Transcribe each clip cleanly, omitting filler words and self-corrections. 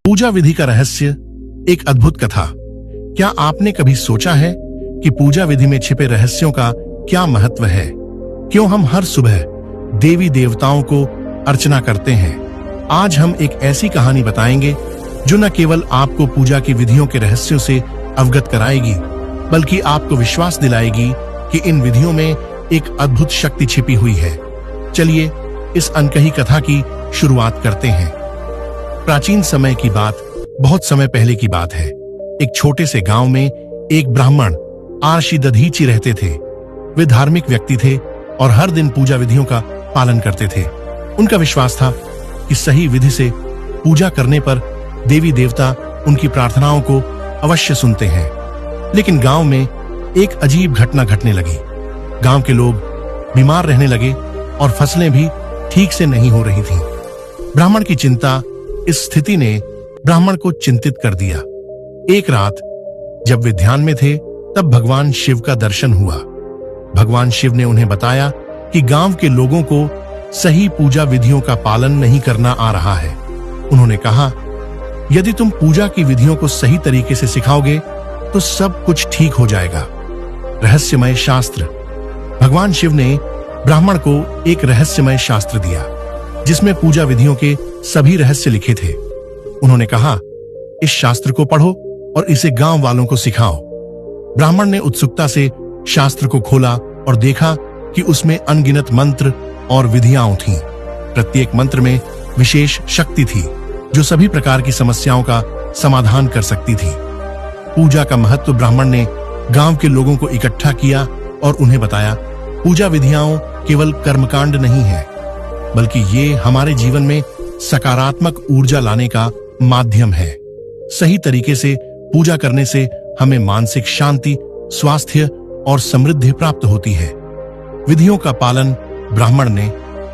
पूजा विधि का रहस्य, एक अद्भुत कथा। क्या आपने कभी सोचा है कि पूजा विधि में छिपे रहस्यों का क्या महत्व है? क्यों हम हर सुबह देवी देवताओं को अर्चना करते हैं? आज हम एक ऐसी कहानी बताएंगे जो न केवल आपको पूजा की विधियों के रहस्यों से अवगत कराएगी, बल्कि आपको विश्वास दिलाएगी कि इन विधियों में एक अद्भुत शक्ति छिपी हुई है। चलिए इस अनकही कथा की शुरुआत करते हैं। प्राचीन समय की बात, बहुत समय पहले की बात है। एक छोटे से गांव में एक ब्राह्मण आर्षि दधीचि रहते थे। वे धार्मिक व्यक्ति थे और हर दिन पूजा विधियों का पालन करते थे। उनका विश्वास था कि सही विधि से पूजा करने पर देवी देवता उनकी प्रार्थनाओं को अवश्य सुनते हैं। लेकिन गांव में एक अजीब घटना घटने लगी। गांव के लोग बीमार रहने लगे और फसलें भी ठीक से नहीं हो रही थीं। ब्राह्मण की चिंता, इस स्थिति ने ब्राह्मण को चिंतित कर दिया। एक रात जब वे ध्यान में थे, तब भगवान शिव का दर्शन हुआ। भगवान शिव ने उन्हें बताया कि गांव के लोगों को सही पूजा विधियों का पालन नहीं करना आ रहा है। उन्होंने कहा, यदि तुम पूजा की विधियों को सही तरीके से सिखाओगे तो सब कुछ ठीक हो जाएगा। रहस्यमय शास्त्र। भगवान शिव ने ब्राह्मण को एक रहस्यमय शास्त्र दिया, जिसमें पूजा विधियों के सभी रहस्य लिखे थे। उन्होंने कहा, इस शास्त्र को पढ़ो और इसे गांव वालों को सिखाओ। ब्राह्मण ने उत्सुकता से शास्त्र को खोला और देखा कि उसमें अनगिनत मंत्र और विधियां थीं। प्रत्येक मंत्र में विशेष शक्ति थी जो सभी प्रकार की समस्याओं का समाधान कर सकती थी। पूजा का महत्व ब्राह्मण ने गांव के लोगों को इकट्ठा किया और उन्हें बताया, पूजा विधियां केवल कर्मकांड नहीं है, बल्कि ये हमारे जीवन में सकारात्मक ऊर्जा लाने का माध्यम है। सही तरीके से पूजा करने से हमें मानसिक शांति, स्वास्थ्य और समृद्धि प्राप्त होती है। विधियों का पालन ब्राह्मण ने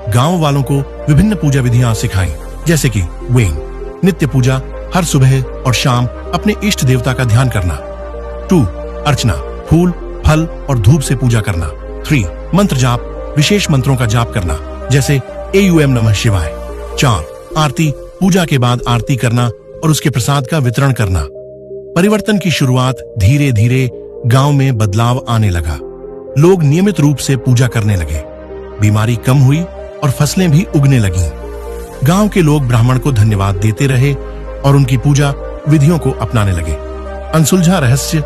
गांव वालों को विभिन्न पूजा विधियां सिखाई, जैसे कि वेन, नित्य पूजा, हर सुबह और शाम अपने इष्ट देवता का ध्यान करना। 2 अर्चना, फूल, फल और धूप से पूजा करना। 3 मंत्र जाप, विशेष मंत्रों का जाप करना, जैसे AUM नमः शिवाय। 4 आरती, पूजा के बाद आरती करना और उसके प्रसाद का वितरण करना। परिवर्तन की शुरुआत, धीरे धीरे गांव में बदलाव आने लगा। लोग नियमित रूप से पूजा करने लगे, बीमारी कम हुई और फसलें भी उगने लगीं। गांव के लोग ब्राह्मण को धन्यवाद देते रहे और उनकी पूजा विधियों को अपनाने लगे। अनसुलझा रहस्य।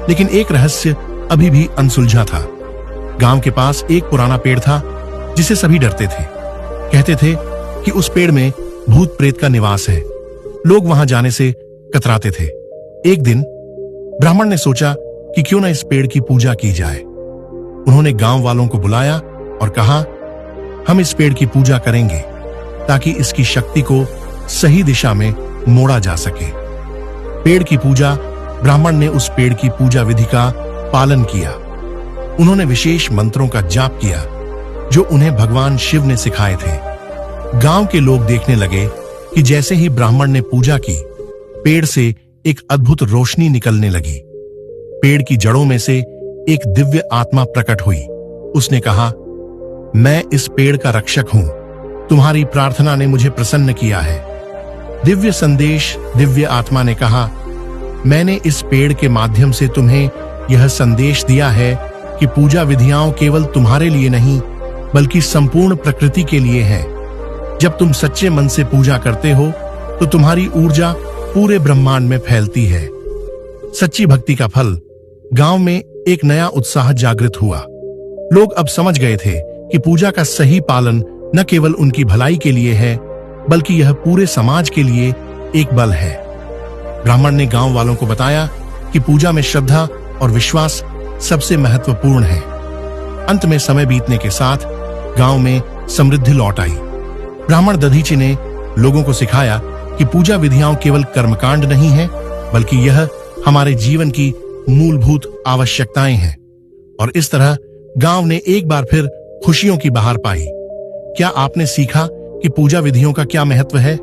लेकिन एक रहस्य अभी भी अनसुलझा था। गांव के पास एक पुराना पेड़ था जिसे सभी डरते थे। कहते थे कि उस पेड़ में भूत प्रेत का निवास है। लोग वहां जाने से कतराते थे। एक दिन ब्राह्मण ने सोचा कि क्यों न इस पेड़ की पूजा की जाए। उन्होंने गांव वालों को बुलाया और कहा, हम इस पेड़ की पूजा करेंगे ताकि इसकी शक्ति को सही दिशा में मोड़ा जा सके। पेड़ की पूजा। ब्राह्मण ने उस पेड़ की पूजा विधि का पालन किया। उन्होंने विशेष मंत्रों का जाप किया जो उन्हें भगवान शिव ने सिखाए थे। गांव के लोग देखने लगे कि जैसे ही ब्राह्मण ने पूजा की, पेड़ से एक अद्भुत रोशनी निकलने लगी। पेड़ की जड़ों में से एक दिव्य आत्मा प्रकट हुई। उसने कहा, मैं इस पेड़ का रक्षक हूं। तुम्हारी प्रार्थना ने मुझे प्रसन्न किया है। दिव्य संदेश। दिव्य आत्मा ने कहा, मैंने इस पेड़ के माध्यम से तुम्हें यह संदेश दिया है कि पूजा विधियां केवल तुम्हारे लिए नहीं, बल्कि संपूर्ण प्रकृति के लिए है। जब तुम सच्चे मन से पूजा करते हो तो तुम्हारी ऊर्जा पूरे ब्रह्मांड में फैलती है। सच्ची भक्ति का फल। गांव में एक नया उत्साह जागृत हुआ। लोग अब समझ गए थे कि पूजा का सही पालन न केवल उनकी भलाई के लिए है, बल्कि यह पूरे समाज के लिए एक बल है। ब्राह्मण ने गांव वालों को बताया कि पूजा में श्रद्धा और विश्वास सबसे महत्वपूर्ण है। अंत में समय बीतने के साथ गांव में समृद्धि लौट आई। ब्राह्मण दधीचि ने लोगों को सिखाया कि पूजा विधियां केवल कर्मकांड नहीं है, बल्कि यह हमारे जीवन की मूलभूत आवश्यकताएं हैं। और इस तरह गांव ने एक बार फिर खुशियों की बहार पाई। क्या आपने सीखा कि पूजा विधियों का क्या महत्व है?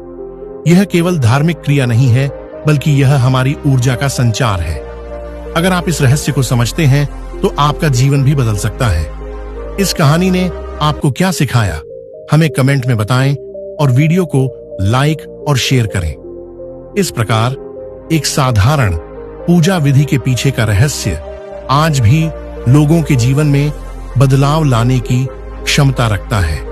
यह केवल धार्मिक क्रिया नहीं है, बल्कि यह हमारी ऊर्जा का संचार है। अगर आप इस रहस्य को समझते हैं तो आपका जीवन भी बदल सकता है। इस कहानी ने आपको क्या सिखाया, हमें कमेंट में बताएं और वीडियो को लाइक और शेयर करें। इस प्रकार एक साधारण पूजा विधि के पीछे का रहस्य आज भी लोगों के जीवन में बदलाव लाने की क्षमता रखता है।